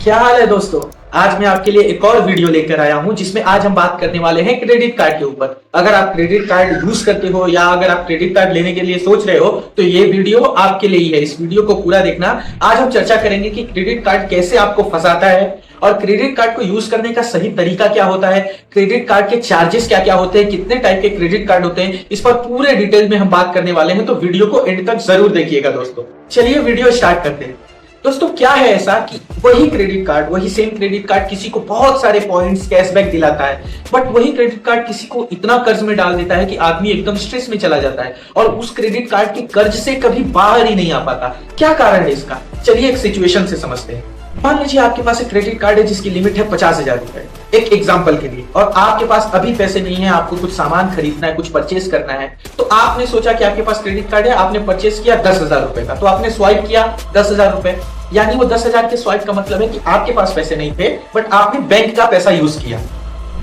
क्या हाल है दोस्तों। आज मैं आपके लिए एक और वीडियो लेकर आया हूं जिसमें आज हम बात करने वाले हैं क्रेडिट कार्ड के ऊपर। अगर आप क्रेडिट कार्ड यूज करते हो या अगर आप क्रेडिट कार्ड लेने के लिए सोच रहे हो तो ये वीडियो आपके लिए ही है। इस वीडियो को पूरा देखना। आज हम चर्चा करेंगे कि क्रेडिट कार्ड कैसे आपको फंसाता है और क्रेडिट कार्ड को यूज करने का सही तरीका क्या होता है, क्रेडिट कार्ड के चार्जेस क्या क्या होते हैं, कितने टाइप के क्रेडिट कार्ड होते हैं, इस पर पूरे डिटेल में हम बात करने वाले हैं। तो वीडियो को एंड तक जरूर देखिएगा दोस्तों। चलिए वीडियो स्टार्ट करते हैं। दोस्तों क्या है ऐसा कि वही क्रेडिट कार्ड, वही सेम क्रेडिट कार्ड किसी को बहुत सारे पॉइंट्स कैशबैक दिलाता है, बट वही क्रेडिट कार्ड किसी को इतना कर्ज में डाल देता है कि आदमी एकदम स्ट्रेस में चला जाता है और उस क्रेडिट कार्ड के कर्ज से कभी बाहर ही नहीं आ पाता। क्या कारण है इसका, चलिए एक सिचुएशन से समझते हैं। मान लीजिए आपके पास एक क्रेडिट कार्ड है जिसकी लिमिट है 50,000 रुपए, एक एग्जाम्पल के लिए, और आपके पास अभी पैसे नहीं है, आपको कुछ सामान खरीदना है, कुछ परचेस करना है। तो आपने सोचा कि आपके पास क्रेडिट कार्ड है, आपने परचेस किया 10,000 रुपए का, तो आपने स्वाइप किया 10,000 रुपए, यानी वो 10,000 के स्वाइप का मतलब है कि आपके पास पैसे नहीं थे बट आपने बैंक का पैसा यूज किया।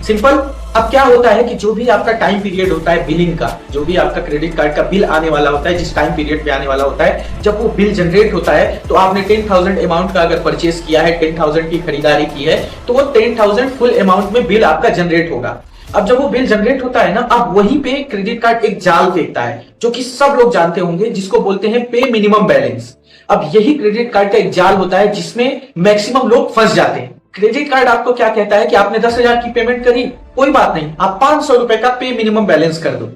सिंपल। अब क्या होता है कि जो भी आपका टाइम पीरियड होता है बिलिंग का, जो भी आपका क्रेडिट कार्ड का बिल आने वाला होता है, जिस टाइम पीरियड पे आने वाला होता है, जब वो बिल जनरेट होता है तो आपने 10,000 अमाउंट का अगर परचेस किया है, 10,000 की खरीदारी की है, तो वो 10,000 फुल अमाउंट में बिल आपका जनरेट होगा। अब जब वो बिल जनरेट होता है ना, अब वहीं पे क्रेडिट कार्ड एक जाल फेंकता है जो कि सब लोग जानते होंगे, जिसको बोलते हैं पे मिनिमम बैलेंस। अब यही क्रेडिट कार्ड का एक जाल होता है जिसमें मैक्सिमम लोग फंस जाते हैं। क्रेडिट कार्ड आपको क्या कहता है कि आपने 10,000 की पेमेंट करी, कोई बात नहीं, आप 500 रुपए का पे मिनिमम बैलेंस कर दो।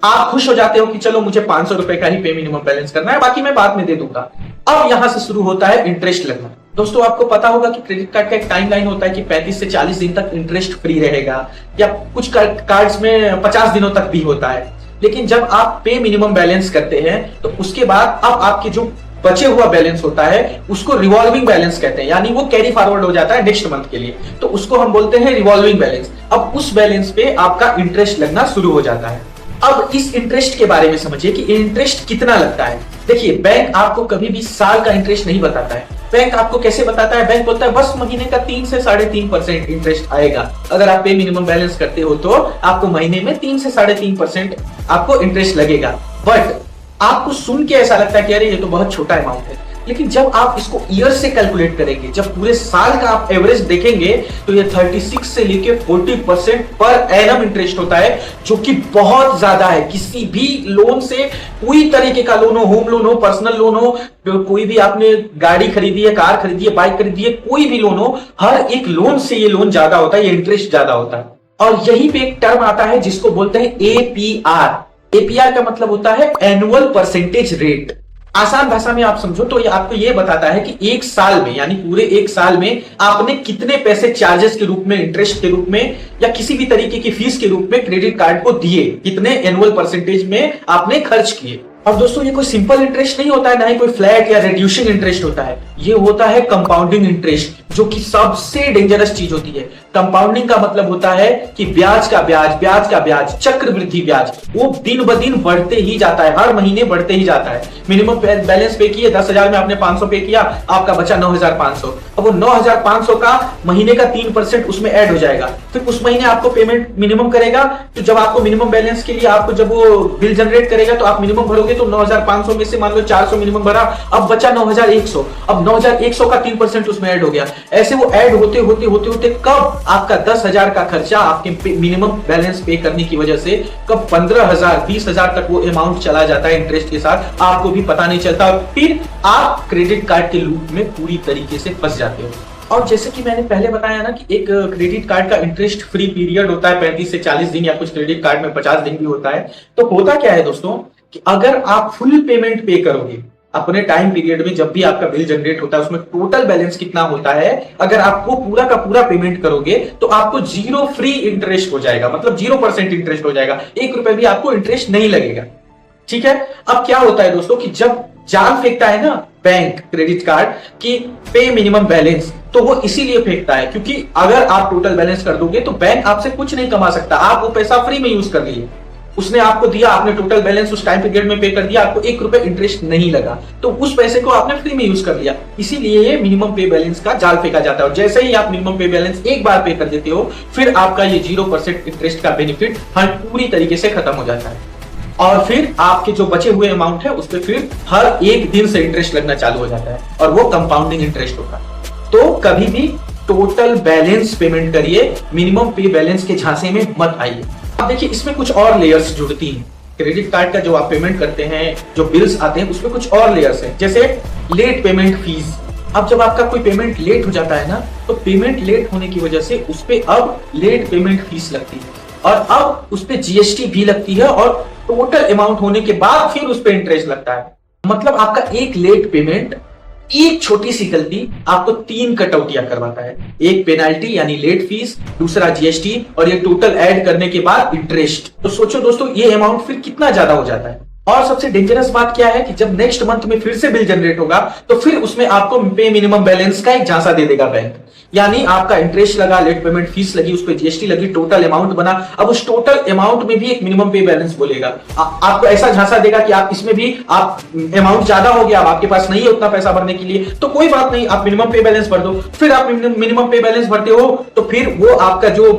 आप खुश हो जाते हो कि चलो मुझे 500 रुपए का ही पे मिनिमम बैलेंस करना है, बाकी मैं बाद में दे दूंगा। अब यहां से शुरू होता है इंटरेस्ट लगना। दोस्तों आपको पता होगा कि क्रेडिट कार्ड का एक टाइमलाइन होता है कि 35 से 40 दिन तक इंटरेस्ट फ्री रहेगा, या कुछ कार्ड्स में 50 दिनों तक भी होता है। लेकिन जब आप पे मिनिमम बैलेंस करते हैं तो उसके बाद अब आपके जो बचे हुआ बैलेंस होता है उसको रिवॉल्विंग बैलेंस कहते हैं, यानी वो कैरी फॉरवर्ड हो जाता है नेक्स्ट मंथ के लिए, तो उसको हम बोलते हैं रिवॉल्विंग बैलेंस। अब उस बैलेंस पे आपका इंटरेस्ट लगना शुरू हो जाता है। अब इस इंटरेस्ट के बारे में समझिए कि इंटरेस्ट कितना लगता है। देखिए बैंक आपको कभी भी साल का इंटरेस्ट नहीं बताता है। बैंक आपको कैसे बताता है, बैंक बोलता है बस महीने का 3 से 3.5% इंटरेस्ट आएगा। अगर आप पे मिनिमम बैलेंस करते हो तो आपको महीने में 3 से 3.5% आपको इंटरेस्ट लगेगा। बट आपको सुन के ऐसा लगता है कि अरे ये तो बहुत छोटा अमाउंट है, लेकिन जब आप इसको ईयर से कैलकुलेट करेंगे, जब पूरे साल का आप एवरेज देखेंगे तो ये 36 से लेके 40% पर एनम इंटरेस्ट होता है, जो कि बहुत ज्यादा है। किसी भी लोन से, कोई तरीके का लोन हो, होम लोन हो, पर्सनल लोन हो, कोई भी आपने गाड़ी खरीदी है, कार खरीदी है, बाइक खरीदी है, कोई भी लोन हो, हर एक लोन से ये लोन ज्यादा होता है, ये इंटरेस्ट ज्यादा होता है। और यही पे एक टर्म आता है जिसको बोलते हैं एपीआर। एपीआर का मतलब होता है एनुअल परसेंटेज रेट। आसान भाषा में आप समझो तो ये आपको ये बताता है कि एक साल में, यानी पूरे एक साल में आपने कितने पैसे चार्जेस के रूप में, इंटरेस्ट के रूप में, या किसी भी तरीके की फीस के रूप में क्रेडिट कार्ड को दिए, कितने एनुअल परसेंटेज में आपने खर्च किए। अब दोस्तों ये कोई सिंपल इंटरेस्ट नहीं होता है, ना ही कोई फ्लैट या रिड्यूसिंग इंटरेस्ट होता है, ये होता है कंपाउंडिंग इंटरेस्ट, जो कि सबसे डेंजरस चीज होती है। कंपाउंडिंग का मतलब होता है कि ब्याज का ब्याज, ब्याज का ब्याज, चक्रवृद्धि ब्याज, वो दिन ब दिन बढ़ते ही जाता है, हर महीने बढ़ते ही जाता है। मिनिमम बैलेंस पे किए 10,000 में आपने 500 पे किया, आपका बचा 9,500। अब वो 9,500 का महीने का 3% उसमें ऐड हो जाएगा, फिर उस महीने आपको पेमेंट मिनिमम करेगा। तो जब आपको मिनिमम बैलेंस के लिए आपको जब वो बिल जनरेट करेगा तो आप मिनिमम भरोगे, तो 9,500 में से मान लो 400 मिनिमम भरा, अब बचा 9,100। अब 9,100 का 3% उसमें ऐड हो गया। ऐसे वो ऐड होते होते होते होते कब आपका 10,000 का खर्चा आपके मिनिमम बैलेंस पे करने की वजह से कब 15,000, 20,000 तक वो अमाउंट चला जाता है इंटरेस्ट के साथ, आपको भी पता नहीं चलता, और फिर आप क्रेडिट कार्ड के लूप में पूरी तरीके से फंस जाते हो। और जैसे कि मैंने पहले बताया ना कि एक क्रेडिट कार्ड का इंटरेस्ट फ्री पीरियड होता है 35 से 40 दिन, या कुछ क्रेडिट कार्ड में 50 दिन भी होता है। तो होता क्या है दोस्तों कि अगर आप फुल पेमेंट पे करोगे अपने टाइम पीरियड में, जब भी आपका बिल जनरेट होता है उसमें टोटल बैलेंस कितना होता है, अगर आपको पूरा का पूरा पेमेंट करोगे तो आपको 0 फ्री इंटरेस्ट हो जाएगा, मतलब 0% इंटरेस्ट हो जाएगा, 1 रुपए भी आपको इंटरेस्ट नहीं लगेगा। ठीक है। अब क्या होता है दोस्तों कि जब जाल फेंकता है ना बैंक क्रेडिट कार्ड की पे मिनिमम बैलेंस, तो वो इसीलिए फेंकता है क्योंकि अगर आप टोटल बैलेंस कर दोगे तो बैंक आपसे कुछ नहीं कमा सकता। आप वो पैसा फ्री में यूज कर लिए, उसने आपको दिया, आपने टोटल बैलेंस उस टाइम पीरियड में पे कर दिया, आपको 1 रुपए इंटरेस्ट नहीं लगा, तो उस पैसे को आपने फ्री में यूज कर लिया। इसीलिए ये मिनिमम पे बैलेंस का जाल फेंका जाता है। और जैसे ही आप मिनिमम पे बैलेंस एक बार पे कर देते हो, फिर आपका ये 0% इंटरेस्ट का बेनिफिट पूरी तरीके से खत्म हो जाता है। और फिर आपके जो बचे हुए अमाउंट है उस पर फिर हर एक दिन से इंटरेस्ट लगना चालू हो जाता है, और वो कंपाउंडिंग इंटरेस्ट होता है। तो कभी भी टोटल बैलेंस पेमेंट करिए, मिनिमम पे बैलेंस के झांसे में मत आइए। अब देखिए इसमें कुछ और लेयर्स जुड़ती हैं। क्रेडिट कार्ड का जो आप पेमेंट करते हैं, जो बिल्स आते हैं, उसमें कुछ और लेयर्स हैं, जैसे लेट पेमेंट फीस। अब जब आपका कोई पेमेंट लेट हो जाता है ना, तो पेमेंट लेट होने की वजह से उस पे अब लेट पेमेंट फीस लगती है, और अब उस पे जीएसटी भी लगती है, और टोटल अमाउंट होने के बाद फिर उस पे इंटरेस्ट लगता है। मतलब आपका एक लेट पेमेंट, एक छोटी सी गलती आपको 3 कटौतियां करवाता है। एक पेनाल्टी यानी लेट फीस, दूसरा जीएसटी, और ये टोटल ऐड करने के बाद इंटरेस्ट। तो सोचो दोस्तों ये अमाउंट फिर कितना ज्यादा हो जाता है। और सबसे डेंजरस बात क्या है कि जब नेक्स्ट मंथ में फिर से बिल जनरेट होगा, तो फिर उसमें आपको पे मिनिमम बैलेंस का एक झांसा दे देगा बैंक। यानी आपका इंटरेस्ट लगा, लेट पेमेंट फीस लगी, उस पर जीएसटी लगी, टोटल अमाउंट बना, अब उस टोटल अमाउंट में भी एक मिनिमम पे बैलेंस बोलेगा। आपको ऐसा झांसा देगा कि आप इसमें भी आप अमाउंट ज्यादा हो गया, अब आपके पास नहीं है उतना पैसा भरने के लिए, तो कोई बात नहीं, आप मिनिमम पे बैलेंस भर दो। फिर आप मिनिमम पे बैलेंस भरते हो तो फिर वो आपका जो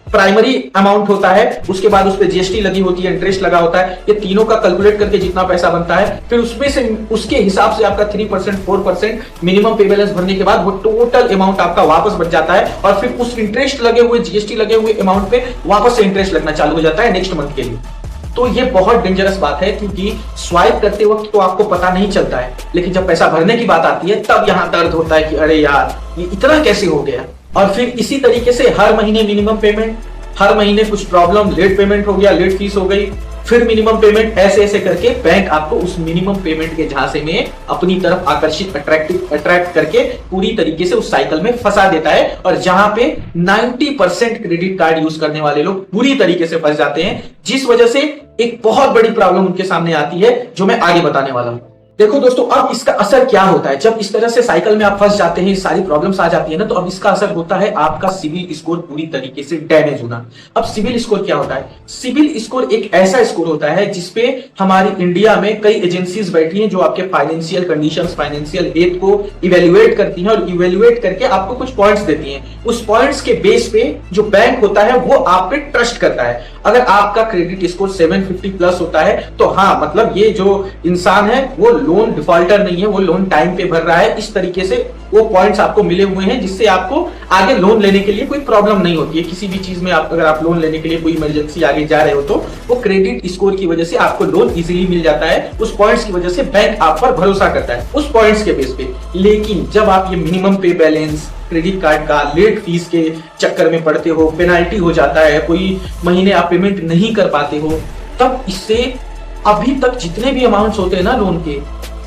प्राइमरी अमाउंट होता है, उसके बाद उस पर जीएसटी लगी होती है, इंटरेस्ट लगा होता है, ये तीनों का कैलकुलेट करके जितना पैसा बनता है, फिर उसमें से उसके हिसाब से आपका 3% 4% मिनिमम पे बैलेंस भरने के बाद वो टोटल अमाउंट आपका वापस बच जाता है, और फिर उस इंटरेस्ट लगे हुए, जीएसटी लगे हुए अमाउंट पे वापस से इंटरेस्ट लगना चालू हो जाता है नेक्स्ट मंथ के लिए। तो ये बहुत डेंजरस बात है, क्योंकि स्वाइप करते वक्त तो आपको पता नहीं चलता है, लेकिन जब पैसा भरने की बात आती है तब यहां दर्द होता है कि अरे यार ये इतना कैसे हो गया। और फिर इसी तरीके से हर महीने मिनिमम पेमेंट, हर महीने कुछ प्रॉब्लम, लेट पेमेंट हो गया, लेट फीस हो गई, फिर मिनिमम पेमेंट, ऐसे ऐसे करके बैंक आपको उस मिनिमम पेमेंट के झांसे में अपनी तरफ आकर्षित, अट्रैक्ट करके पूरी तरीके से उस साइकिल में फंसा देता है। और जहां पे 90% क्रेडिट कार्ड यूज करने वाले लोग पूरी तरीके से फंस जाते हैं, जिस वजह से एक बहुत बड़ी प्रॉब्लम उनके सामने आती है, जो मैं आगे बताने वाला हूं। देखो दोस्तों, अब इसका असर क्या होता है जब इस तरह से साइकिल में आप फंस जाते हैं, सारी प्रॉब्लम्स आ जाती है ना, तो अब इसका असर होता है आपका सिविल स्कोर पूरी तरीके से डैमेज होना। अब सिविल स्कोर क्या होता है? सिविल स्कोर एक ऐसा स्कोर होता है जिसपे हमारी इंडिया में कई एजेंसीज बैठी हैं जो आपके फाइनेंशियल कंडीशंस, फाइनेंशियल हेल्थ को इवेल्युएट करती हैं, और इवेल्युएट करके आपको कुछ पॉइंट्स देती हैं। उस पॉइंट्स के बेस पे जो बैंक होता है वो आप पे ट्रस्ट करता है। अगर आपका क्रेडिट स्कोर 750 प्लस होता है, तो हाँ, मतलब ये जो इंसान है वो लोन डिफॉल्टर नहीं है, वो लोन टाइम पे भर रहा है। इस तरीके से वो पॉइंट्स आपको मिले हुए हैं जिससे आपको आगे लोन लेने के लिए कोई प्रॉब्लम नहीं होती है। किसी भी चीज में अगर आप लोन लेने के लिए कोई इमरजेंसी आगे जा रहे हो, तो वो क्रेडिट स्कोर की वजह से आपको लोन इजीली मिल जाता है। उस पॉइंट्स की वजह से बैंक आप पर भरोसा करता है उस पॉइंट्स के बेस पे। लेकिन जब आप ये मिनिमम पे बैलेंस, क्रेडिट कार्ड का लेट फीस के चक्कर में पड़ते हो, पेनाल्टी हो जाता है, कोई महीने आप पेमेंट नहीं कर पाते हो, तब इससे अभी तक जितने भी अमाउंट्स होते हैं ना लोन के,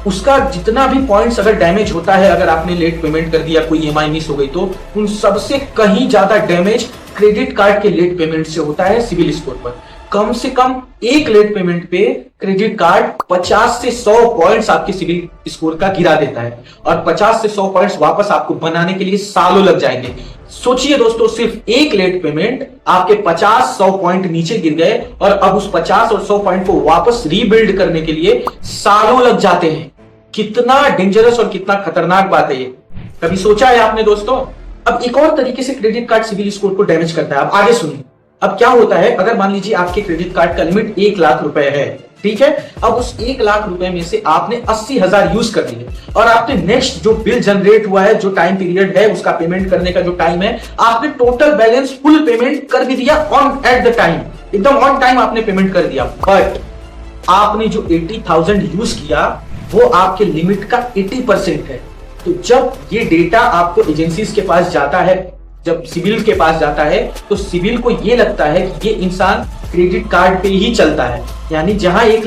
उसका जितना भी पॉइंट्स अगर डैमेज होता है, अगर आपने लेट पेमेंट कर दिया, कोई ईएमआई मिस हो गई, तो उन सबसे कहीं ज्यादा डैमेज क्रेडिट कार्ड के लेट पेमेंट से होता है सिविल स्कोर पर। कम से कम एक लेट पेमेंट पे क्रेडिट कार्ड 50 से 100 पॉइंट्स आपके सिविल स्कोर का गिरा देता है, और 50 से 100 पॉइंट्स वापस आपको बनाने के लिए सालों लग जाएंगे। सोचिए दोस्तों, सिर्फ एक लेट पेमेंट आपके 50-100 पॉइंट नीचे गिर गए, और अब उस 50 और 100 पॉइंट को वापस रीबिल्ड करने के लिए सालों लग जाते हैं। कितना डेंजरस और कितना खतरनाक बात है ये, कभी सोचा है आपने दोस्तों? अब एक और तरीके से क्रेडिट कार्ड सिविल स्कोर को डैमेज करता है। अब आगे सुनिए। अब क्या होता है, अगर मान लीजिए आपके क्रेडिट कार्ड का लिमिट 1 लाख रुपए है, ठीक है, अब उस 1 लाख रुपए में से आपने 80,000 यूज कर लिए, और आपने नेक्स्ट जो बिल जनरेट हुआ है, जो टाइम पीरियड है उसका पेमेंट करने का जो टाइम है, आपने टोटल बैलेंस फुल पेमेंट कर भी दिया ऑन एट द टाइम, एकदम ऑन टाइम आपने पेमेंट कर दिया। बट आपने जो 80,000 यूज किया वो आपके लिमिट का 80% है। तो जब ये डेटा आपको एजेंसीज के पास जाता है, जब सिविल के पास जाता है, तो सिविल को ये लगता है कि ये इंसान क्रेडिट कार्ड पे ही चलता है। यानी जहां 1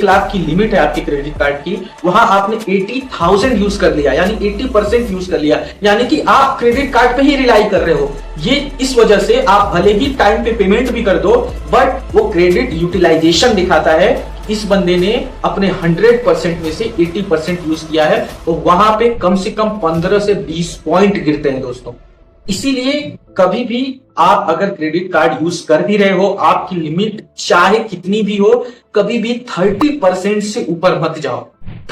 लाख की लिमिट है आपके क्रेडिट कार्ड की, वहां आपने 80,000 यूज कर लिया, यानी 80% यूज कर लिया, यानी कि आप क्रेडिट कार्ड पे ही रिलाई कर रहे हो। ये इस वजह से आप भले ही टाइम पे पेमेंट भी कर दो, बट वो क्रेडिट यूटिलाइजेशन दिखाता है इस बंदे ने अपने 100% में से 80% यूज किया है, तो वहां पे कम से कम 15 से 20 पॉइंट गिरते हैं दोस्तों। इसीलिए कभी भी आप अगर क्रेडिट कार्ड यूज कर भी रहे हो, आपकी लिमिट चाहे कितनी भी हो, कभी भी 30% से ऊपर मत जाओ।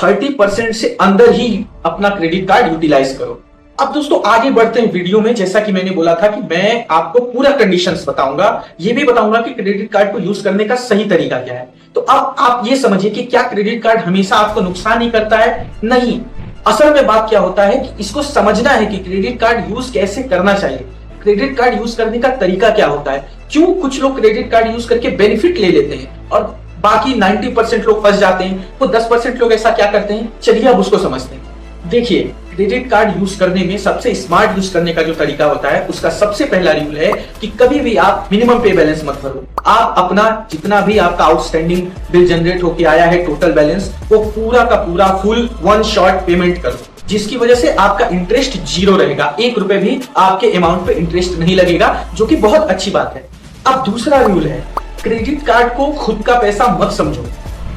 30% से अंदर ही अपना क्रेडिट कार्ड यूटिलाइज करो। अब दोस्तों आगे बढ़ते हैं वीडियो में। जैसा कि मैंने बोला था कि मैं आपको पूरा कंडीशंस बताऊंगा, ये भी बताऊंगा कि क्रेडिट कार्ड को यूज करने का सही तरीका क्या है। तो अब आप ये समझिए कि क्या क्रेडिट कार्ड हमेशा आपको नुकसान ही करता है? नहीं, असल में बात क्या होता है कि इसको समझना है कि क्रेडिट कार्ड यूज कैसे करना चाहिए, क्रेडिट कार्ड यूज करने का तरीका क्या होता है, क्यों कुछ लोग क्रेडिट कार्ड यूज करके बेनिफिट ले लेते हैं और बाकी 90% लोग फंस जाते हैं, वो 10% लोग ऐसा क्या करते हैं, चलिए अब उसको समझते हैं। देखिए, क्रेडिट कार्ड यूज करने में सबसे स्मार्ट यूज करने का जो तरीका होता है, उसका सबसे पहला रूल है कि कभी भी आप मिनिमम पे बैलेंस मत भरो। आप अपना जितना भी आपका आउटस्टैंडिंग बिल जनरेट होके आया है टोटल बैलेंस, वो पूरा का पूरा फुल वन शॉट पेमेंट करो, जिसकी वजह से आपका इंटरेस्ट जीरो रहेगा, 1 रुपए भी आपके अमाउंट पे इंटरेस्ट नहीं लगेगा, जो कि बहुत अच्छी बात है। अब दूसरा रूल है, क्रेडिट कार्ड को खुद का पैसा मत समझो।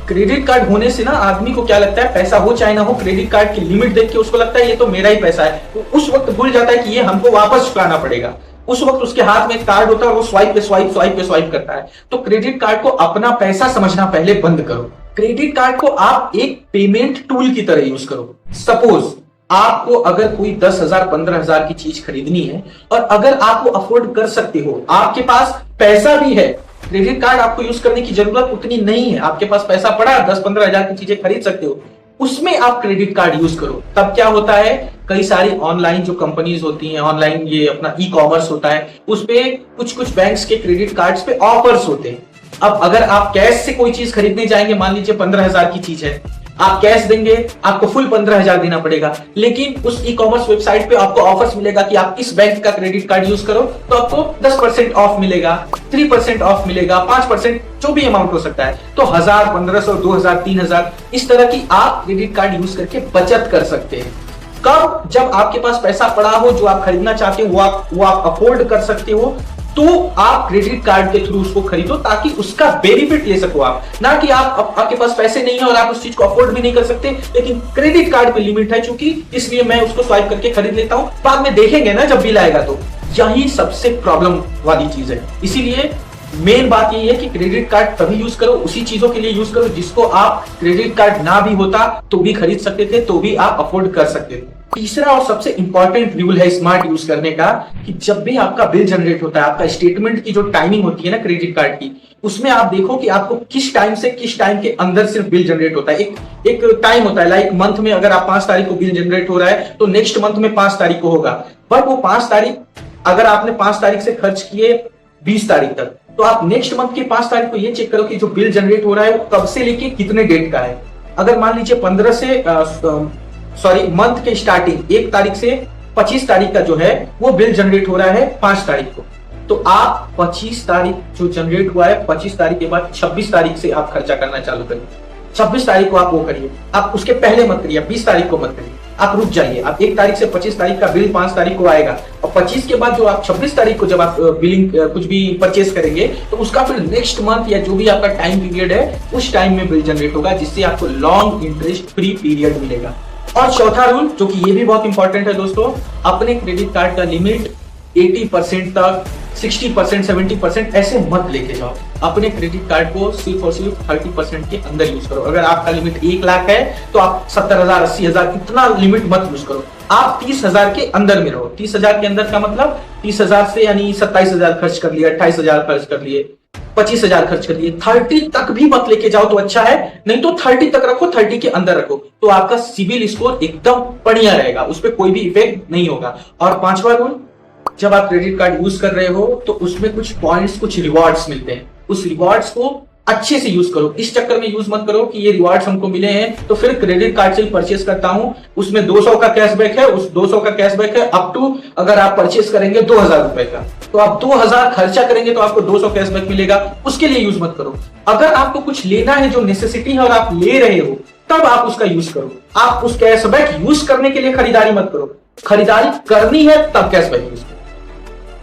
क्रेडिट कार्ड होने से ना आदमी को क्या लगता है, पैसा हो चाहे ना हो, क्रेडिट कार्ड की लिमिट देख के उसको लगता है ये तो मेरा ही पैसा है, तो उस वक्त भूल जाता है कि ये हमको वापस चुकाना पड़ेगा। उस वक्त उसके हाथ में एक कार्ड होता है और वो स्वाइप पे स्वाइप करता है। तो क्रेडिट कार्ड को अपना पैसा समझना पहले बंद करो। क्रेडिट कार्ड को आप एक पेमेंट टूल की तरह यूज करो। सपोज आपको अगर कोई 10,000 15,000 की चीज खरीदनी है और अगर आप वो अफोर्ड कर सकते हो, आपके पास पैसा भी है, क्रेडिट कार्ड आपको यूज करने की जरूरत उतनी नहीं है, आपके पास पैसा पड़ा, 10-15,000 की चीजें खरीद सकते हो, उसमें आप क्रेडिट कार्ड यूज करो। तब क्या होता है, कई सारी ऑनलाइन जो कंपनीज होती हैं, ऑनलाइन ये अपना ई कॉमर्स होता है, उस पे कुछ बैंक्स के क्रेडिट कार्ड्स पे ऑफर्स होते हैं। अब अगर आप कैश से कोई चीज खरीदने जाएंगे, मान लीजिए 15,000 की चीज है, आप कैश देंगे, आपको फुल 15,000 देना पड़ेगा, लेकिन उस ई कॉमर्स वेबसाइट पे आपको ऑफर्स मिलेगा कि आप इस बैंक का क्रेडिट कार्ड यूज करो तो आपको 10% ऑफ मिलेगा, 3% ऑफ मिलेगा, 5%, जो भी अमाउंट हो सकता है। तो 1,000, 1,500, 2,000, 3,000 इस तरह की आप क्रेडिट कार्ड यूज करके बचत कर सकते हैं। कब? जब आपके पास पैसा पड़ा हो, जो आप खरीदना चाहते हो वो आप अफोर्ड कर सकते हो, तो आप क्रेडिट कार्ड के थ्रू उसको खरीदो ताकि उसका बेनिफिट ले सको आप, ना कि आपके पास पैसे नहीं है और आप उस चीज को अफोर्ड भी नहीं कर सकते, लेकिन क्रेडिट कार्ड पे लिमिट है चूंकि, इसलिए मैं उसको स्वाइप करके खरीद लेता हूं, बाद में देखेंगे ना जब बिल आएगा। तो यही सबसे प्रॉब्लम वाली चीज है। इसीलिए मेन बात यही है कि क्रेडिट कार्ड तभी यूज करो, उसी चीजों के लिए यूज करो जिसको आप क्रेडिट कार्ड ना भी होता तो भी खरीद सकते थे, तो भी आप अफोर्ड कर सकते थे। तीसरा और सबसे इंपॉर्टेंट रूल है स्मार्ट यूज करने का, कि जब भी आपका बिल जनरेट होता है, आपका स्टेटमेंट की जो टाइमिंग होती है ना क्रेडिट कार्ड की, उसमें आप देखो कि आपको किस टाइम से किस टाइम के अंदर सिर्फ बिल जनरेट होता है। एक टाइम होता है, लाइक मंथ में अगर आप 5 तारीख को बिल जनरेट हो रहा है तो नेक्स्ट मंथ में 5 तारीख को होगा। बट वो 5 तारीख, अगर आपने 5 तारीख से खर्च किए 20 तारीख तक, तो आप नेक्स्ट मंथ के 5 तारीख को ये चेक करो कि जो बिल जनरेट हो रहा है वो कब से लेके कितने डेट का है। अगर मान लीजिए 15 से मंथ के स्टार्टिंग 1 तारीख से 25 तारीख का जो है वो बिल जनरेट हो रहा है 5 तारीख को, तो आप 25 तारीख जो जनरेट हुआ है, 25 तारीख के बाद 26 तारीख से आप खर्चा करना चालू करिए। 26 तारीख को आप वो करिए, आप उसके पहले मत करिए, 20 तारीख को मत करिए, आप रुक जाइए। आप 1 तारीख से 25 तारीख का बिल 5 तारीख को आएगा और 25 के बाद जो आप 26 तारीख को जब आप बिलिंग कुछ भी परचेस करेंगे तो उसका फिर नेक्स्ट मंथ या जो भी आपका टाइम पीरियड है उस टाइम में बिल जनरेट होगा, जिससे आपको लॉन्ग इंटरेस्ट फ्री पीरियड मिलेगा। और चौथा रूल, जो कि ये भी बहुत इंपॉर्टेंट है दोस्तों, अपने क्रेडिट कार्ड का लिमिट 80% तक, 60%, 70% ऐसे मत लेके जाओ। अपने क्रेडिट कार्ड को सिर्फ और सिर्फ 30% के अंदर यूज करो। अगर आपका लिमिट 1 लाख है तो आप 70,000, 80,000 इतना लिमिट मत यूज करो। आप 30,000 के अंदर में रहो। 30,000 के अंदर का मतलब 30,000 से यानी 27,000 खर्च कर लिए, 28,000 खर्च कर लिए, 25,000 खर्च कर लिए, 30 तक भी मत लेके जाओ तो अच्छा है, नहीं तो 30 तक रखो, 30 के अंदर रखो, तो आपका सिविल स्कोर एकदम बढ़िया रहेगा, उस पर कोई भी इफेक्ट नहीं होगा। और 5वां रूल, जब आप क्रेडिट कार्ड यूज कर रहे हो तो उसमें कुछ पॉइंट्स, कुछ रिवॉर्ड्स मिलते हैं, उस रिवॉर्ड्स को अच्छे से यूज करो। इस चक्कर में यूज मत करो कि ये रिवॉर्ड्स हमको मिले हैं तो फिर क्रेडिट कार्ड से ही परचेस करता हूं, उसमें 200 का कैशबैक है, उस 200 का कैशबैक है अप टू, अगर आप परचेस करेंगे 2,000 रुपए का, तो आप 2,000 खर्चा करेंगे तो आपको 200 कैशबैक मिलेगा, उसके लिए यूज मत करो। अगर आपको कुछ लेना है जो नेसेसिटी है और आप ले रहे हो, तब आप उसका यूज करो। आप उस कैशबैक यूज करने के लिए खरीदारी मत करो, खरीदारी करनी है तब कैशबैक यूज करो।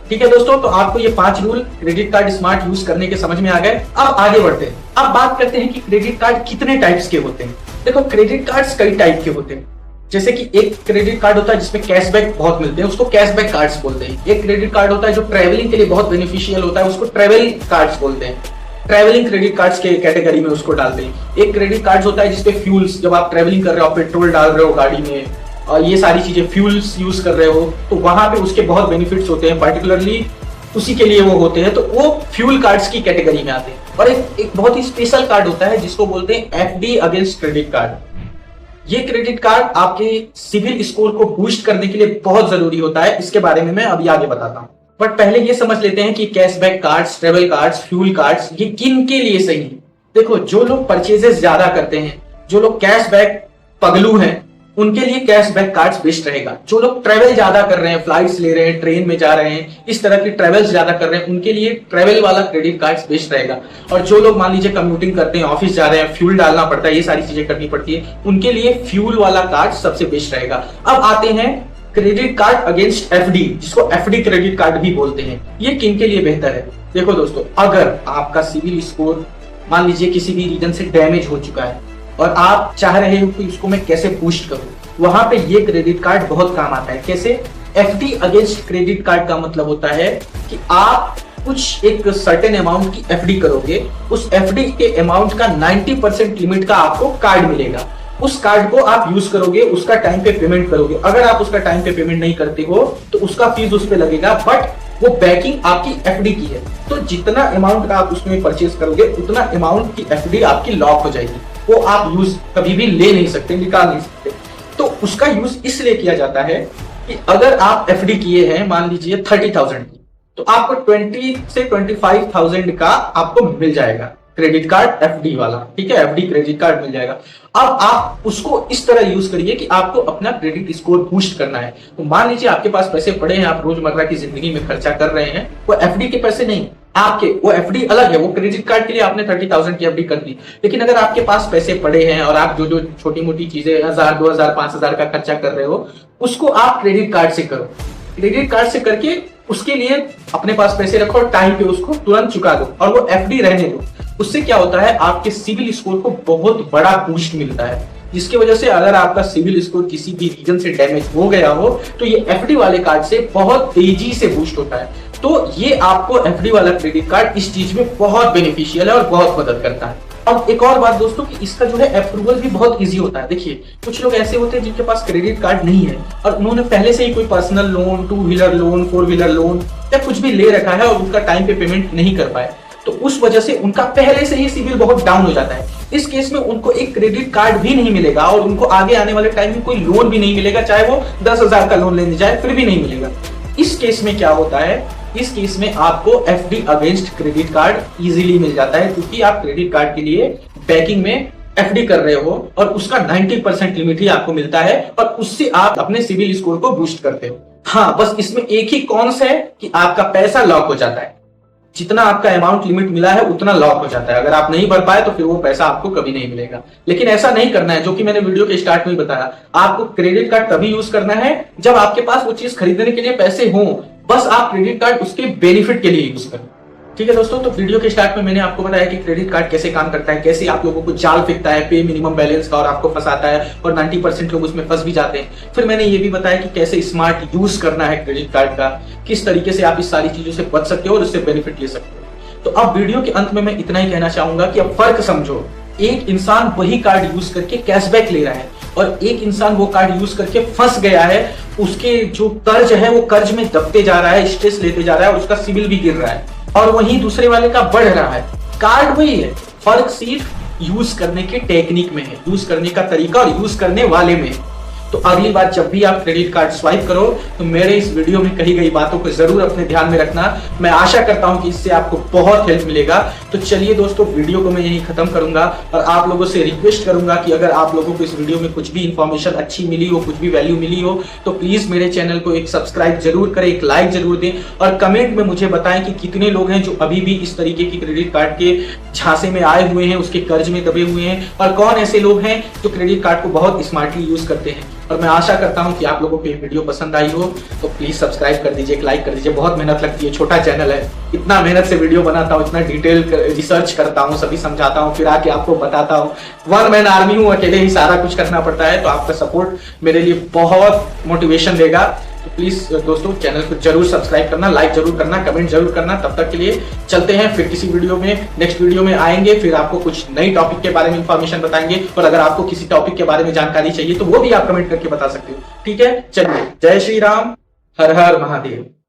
ठीक है दोस्तों, तो आपको ये 5 rule credit card smart use करने के समझ में आ गए। अब आगे बढ़ते हैं। अब बात करते हैं कि क्रेडिट कार्ड कितने टाइप्स के होते हैं। देखो, क्रेडिट कार्ड्स कई टाइप के होते हैं। जैसे कि एक क्रेडिट कार्ड होता है जिसमें कैशबैक बहुत मिलते हैं, उसको कैशबैक कार्ड्स बोलते हैं। एक क्रेडिट कार्ड होता है जो ट्रैवलिंग के लिए बहुत बेनिफिशियल होता है, उसको ट्रैवल कार्ड्स बोलते हैं। ट्रैवलिंग क्रेडिट कार्ड्स के कैटेगरी में उसको डालते हैं। एक क्रेडिट कार्ड होता है जिसपे फ्यूल्स, जब आप ट्रैवलिंग कर रहे हो, पेट्रोल डाल रहे हो गाड़ी में और ये सारी चीजें फ्यूल्स यूज कर रहे हो, तो वहां पे उसके बहुत बेनिफिट्स होते हैं, पर्टिकुलरली उसी के लिए वो होते हैं, तो वो फ्यूल कार्ड्स की कैटेगरी में आते हैं। और एक बहुत ही स्पेशल कार्ड होता है जिसको बोलते हैं एफडी अगेंस्ट क्रेडिट कार्ड। ये क्रेडिट कार्ड आपके सिविल स्कोर को बूस्ट करने के लिए बहुत जरूरी होता है। इसके बारे में मैं अभी आगे बताता हूं, बट पहले ये समझ लेते हैं कि cashback cards, travel cards, fuel cards ये किन के लिए सही है। देखो, जो लोग परचेजेस ज्यादा करते हैं, जो लोग कैशबैक पगलू हैं, उनके लिए कैशबैक कार्ड्स बेस्ट रहेगा। जो लोग ट्रेवल ज्यादा कर रहे हैं, फ्लाइट्स ले रहे हैं, ट्रेन में जा रहे हैं, इस तरह की ट्रेवल्स ज्यादा कर रहे हैं, उनके लिए ट्रेवल वाला क्रेडिट कार्ड्स बेस्ट रहेगा। और जो लोग मान लीजिए कम्यूटिंग करते हैं, ऑफिस जा रहे हैं, फ्यूल डालना पड़ता है, ये सारी चीजें करनी पड़ती है, उनके लिए फ्यूल वाला कार्ड सबसे बेस्ट रहेगा। अब आते हैं क्रेडिट कार्ड अगेंस्ट एफडी, जिसको एफडी क्रेडिट कार्ड भी बोलते हैं। ये किन के लिए बेहतर है? देखो दोस्तों, अगर आपका सिविल स्कोर मान लीजिए किसी भी रीजन से डैमेज हो चुका है और आप चाह रहे हो कि उसको मैं कैसे बूस्ट करूं, वहां पे ये क्रेडिट कार्ड बहुत काम आता है। कैसे? एफडी अगेंस्ट क्रेडिट कार्ड का मतलब होता है कि आप कुछ एक सर्टेन अमाउंट की एफडी करोगे, उस एफडी के अमाउंट का 90% लिमिट का आपको कार्ड मिलेगा। उस कार्ड को आप यूज करोगे, उसका टाइम पे पेमेंट करोगे। अगर आप उसका टाइम पे पेमेंट नहीं करते हो तो उसका फीस उस पे लगेगा, बट वो बैकिंग आपकी एफडी की है। तो जितना अमाउंट का आप उसमें परचेज करोगे, उतना अमाउंट की एफडी आपकी लॉक हो जाएगी। वो आप यूज कभी भी ले नहीं सकते, निकाल नहीं सकते। तो उसका यूज इसलिए किया जाता है कि अगर आप एफडी किए हैं मान लीजिए 30,000 की, तो आपको 20 से 25,000 का आपको मिल जाएगा क्रेडिट कार्ड एफडी वाला। ठीक है, एफडी क्रेडिट कार्ड मिल जाएगा। अब आप उसको इस तरह यूज करिए कि आपको अपना क्रेडिट स्कोर बूस्ट करना है। तो मान लीजिए आपके पास पैसे पड़े हैं, आप रोजमर्रा की जिंदगी में खर्चा कर रहे हैं, वो एफडी के पैसे नहीं, आपके वो एफडी अलग है। वो क्रेडिट कार्ड के लिए आपने 30,000 की एफडी कर दी, लेकिन अगर आपके पास पैसे पड़े हैं और आप जो जो छोटी मोटी चीजें 1,000, 2,000, 5,000 का खर्चा कर रहे हो, उसको आप क्रेडिट कार्ड से करो। क्रेडिट कार्ड से करके उसके लिए अपने पास पैसे रखो और टाइम पे उसको तुरंत चुका दो और वो एफडी रहने दो। उससे क्या होता है, आपके सिविल स्कोर को बहुत बड़ा बूस्ट मिलता है, जिसकी वजह से अगर आपका सिविल स्कोर किसी भी रीजन से डैमेज हो गया हो तो ये एफडी वाले कार्ड से बहुत तेजी से बूस्ट होता है। तो ये आपको एफडी वाला क्रेडिट कार्ड इस चीज में बहुत बेनिफिशियल है और बहुत मदद करता है। अब एक और बात दोस्तों कि इसका जो है अप्रूवल भी बहुत इजी होता है। देखिए, कुछ लोग ऐसे होते हैं जिनके पास क्रेडिट कार्ड नहीं है और उन्होंने पहले से ही कोई personal loan, 2 wheeler loan, 4 wheeler loan या कुछ भी ले रखा है और उसका टाइम पे पेमेंट नहीं कर पाए, तो उस वजह से उनका पहले से ही सिविल बहुत डाउन हो जाता है। इस केस में उनको एक क्रेडिट कार्ड भी नहीं मिलेगा और उनको आगे आने वाले टाइम में कोई लोन भी नहीं मिलेगा, चाहे वो 10,000 का लोन लेने जाए फिर भी नहीं मिलेगा। इस केस में क्या होता है, इस केस में आपको FD against credit card easily मिल जाता है, क्योंकि आप क्रेडिट कार्ड के लिए बैंकिंग में एफडी कर रहे हो और उसका 90% लिमिट ही आपको मिलता है और उससे आप अपने सिविल स्कोर को बूस्ट करते हो। हाँ, बस इसमें एक ही कॉन्स है कि आपका पैसा लॉक हो जाता है। जितना आपका अमाउंट लिमिट मिला है उतना लॉक हो जाता है। अगर आप नहीं भर पाए तो फिर वो पैसा आपको कभी नहीं मिलेगा। लेकिन ऐसा नहीं करना है, जो कि मैंने वीडियो के स्टार्ट में बताया। आपको क्रेडिट कार्ड तभी यूज करना है जब आपके पास वो चीज खरीदने के लिए पैसे हों। बस आप क्रेडिट कार्ड उसके बेनिफिट के लिए यूज करें। ठीक है दोस्तों, तो वीडियो के स्टार्ट में मैंने आपको बताया कि क्रेडिट कार्ड कैसे काम करता है, कैसे आप लोगों को जाल फेंकता है पे मिनिमम बैलेंस का और आपको फंसाता है और 90% लोग उसमें फंस भी जाते हैं। फिर मैंने ये भी बताया कि कैसे स्मार्ट यूज करना है क्रेडिट कार्ड का, किस तरीके से आप इस सारी चीजों से बच सकते हो और उससे बेनिफिट ले सकते हो। तो अब वीडियो के अंत में मैं इतना ही कहना चाहूंगा कि अब फर्क समझो। एक इंसान वही कार्ड यूज करके कैशबैक ले रहा है और एक इंसान वो कार्ड यूज करके फंस गया है, उसके जो कर्ज है वो कर्ज में दबते जा रहा है, स्ट्रेस लेते जा रहा है और उसका सिविल भी गिर रहा है, और वहीं दूसरे वाले का बढ़ रहा है। कार्ड वही है, फर्क सिर्फ यूज करने के टेक्निक में है, यूज करने का तरीका और यूज करने वाले में है। तो अगली बार जब भी आप क्रेडिट कार्ड स्वाइप करो तो मेरे इस वीडियो में कही गई बातों को जरूर अपने ध्यान में रखना। मैं आशा करता हूं कि इससे आपको बहुत हेल्प मिलेगा। तो चलिए दोस्तों, वीडियो को मैं यहीं खत्म करूंगा और आप लोगों से रिक्वेस्ट करूंगा कि अगर आप लोगों को इस वीडियो में कुछ भी इंफॉर्मेशन अच्छी मिली हो, कुछ भी वैल्यू मिली हो, तो प्लीज मेरे चैनल को एक सब्सक्राइब जरूर करें, एक लाइक जरूर दें और कमेंट में मुझे बताएं कि कितने लोग हैं जो अभी भी इस तरीके की क्रेडिट कार्ड के झांसे में आए हुए हैं, उसके कर्ज में दबे हुए हैं, और कौन ऐसे लोग हैं जो क्रेडिट कार्ड को बहुत स्मार्टली यूज करते हैं। और मैं आशा करता हूं कि आप लोगों को ये वीडियो पसंद आई हो, तो प्लीज सब्सक्राइब कर दीजिए, एक लाइक कर दीजिए। बहुत मेहनत लगती है, छोटा चैनल है, इतना मेहनत से वीडियो बनाता हूँ, इतना डिटेल रिसर्च करता हूँ, सभी समझाता हूँ, फिर आके आपको बताता हूँ। वन मैन आर्मी हूँ, अकेले ही सारा कुछ करना पड़ता है। तो आपका सपोर्ट मेरे लिए बहुत मोटिवेशन देगा। तो प्लीज दोस्तों, चैनल को जरूर सब्सक्राइब करना, लाइक जरूर करना, कमेंट जरूर करना। तब तक के लिए चलते हैं, फिर किसी वीडियो में, नेक्स्ट वीडियो में आएंगे, फिर आपको कुछ नई टॉपिक के बारे में इंफॉर्मेशन बताएंगे। और अगर आपको किसी टॉपिक के बारे में जानकारी चाहिए तो वो भी आप कमेंट करके बता सकते हो। ठीक है, चलिए, जय श्री राम, हर हर महादेव।